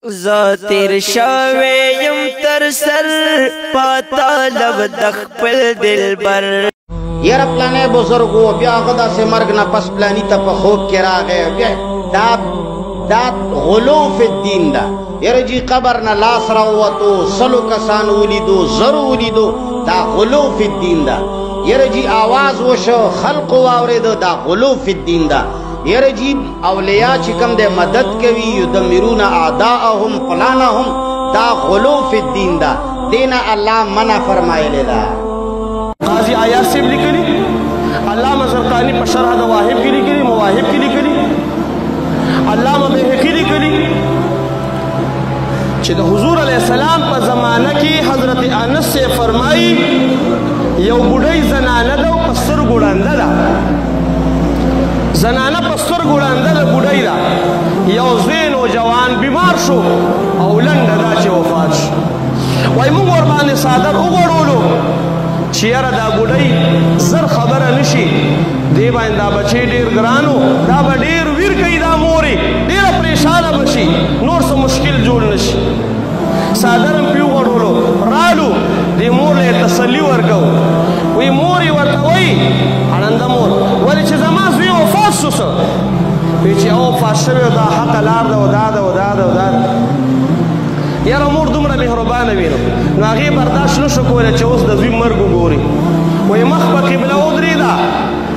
زه تیر شوی یم تر سر پاتا لب د خپل دلبر یاره پلانی بزرګو بیا هغه داسې مرګ نه پس پلاني ته په خوب کې راغی بیا دا غلو فی الدین ده یاره جی قبر نه لاس راووتو سلو کسان ولیدو زر ولیدو دا غلو فی الدین ده یاره جی آواز وشو خلق واورېدو دا غلو فی الدین ده یاره جی اولیاء چې کوم دی مدد کوي یدمرون اعداءهم فلانهم دا غلو فی الدین ده دینا الله منع فرمایلی ده قاضی عیاض صاحب لیکلي علامه زرقاني په شرح د واهب کې لیکلي مواهب کې لیکلي علامه بیهقي لیکلي چې د حضور علیه السلام په زمانه کې حضرت انس سے فرمایي یو بوډۍ زنانه ده او په سترګو ړنده ده زنانه په سترګو ړنده ده بوډۍ ده یو زوی نوجوان بیمار شو او لنډه ده چې وفات شو وایي موږ ورباندې څادر وغوړولو چې یاره دا بوډۍ زر خبره نشي دی باندې دا بچی ډېر ګرانو دا به ډېر ویر کوي دا مورې ډېره پریشانه به شي نور څه مشکل جوړ نشي څادر هم پې وغوړولو رالو دې مور له یې تسلي ورکو وی مور یې ورته وایي اړنده مور ولې چې زما زوی وفات شو څه وایي چې هغه وفات شوی دا حقه لار ده او دا ده او دا ده او دا ده یاره مور دومره مهربانه وي نو هغې برداشت نه شو کولی چې اوس د زوی مرګ وګوري وایي مخ په قبله ودرېده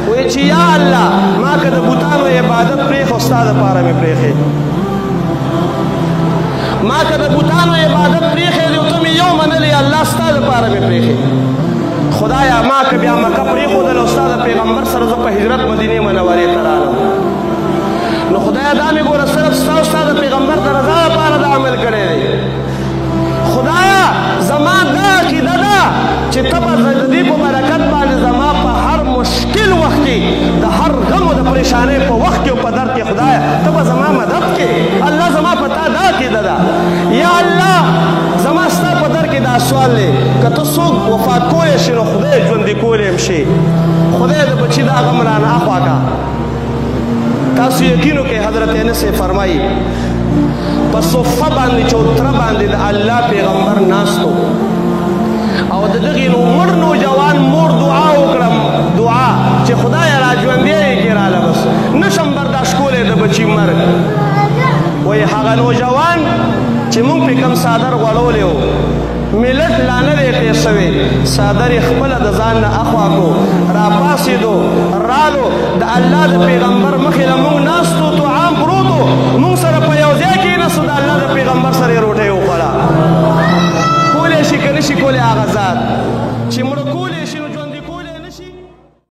وایي چې یا الله ما که د بوتانو عبادت پرېښو ستا دپاره مې پرېښې ما که د بوتانو عبادت پرېښې دی او ته مې یو منلې الله ستا دپاره مې پرېښې خدایا ما که بیا مکه پرېښودله او ستا د پیغمبر سره زه په هجرت مدینې منورې ته رالم نو خدایا دا مې ګوره صرف ستا او ستا د پیغمبر د رضا لپاره دا عمل کړی دی خدایا زما دا عقیده ده چې ته به د دې په برکت باندې زما په هر مشکل وخت کې د هر غم او د پریشانۍ په وخت کې او په درد کې خدایا ته به زما مدد کې الله زما په تا دا عقیده ده یا الله زما ستا په در کې دا سوال دی که ته څوک وفات کولی شي نو خدای ژوندي کولی هم شي خدای د بچي دا غم رانه اخوا کا تاسو یقین وکړئ حضرت انس فرمایي په صفه باندې چوتره باندې د الله پیغمبر ناستو او د دغې مړ نوجوان مور دعا وکړه دعا چې خدایه را ژوندی یې کړې راله بس نشم برداشت کولی د بچي مرګ وایي هغه نوجوان چې موږ پرې کوم څادر غوړولی و ملت لا نه دی تېر شوی څادر یې خپله د ځان نه اخوا کړو راپاڅېدو رالو د الله د پیغمبر مخې له موږ ناستو طعام پروت و موږ سره په یو ځای کېناستو د الله د پیغمبر سره یې روټۍ وخوړه کولی شي که نه شي کولی هغه ذات چې مړه کولی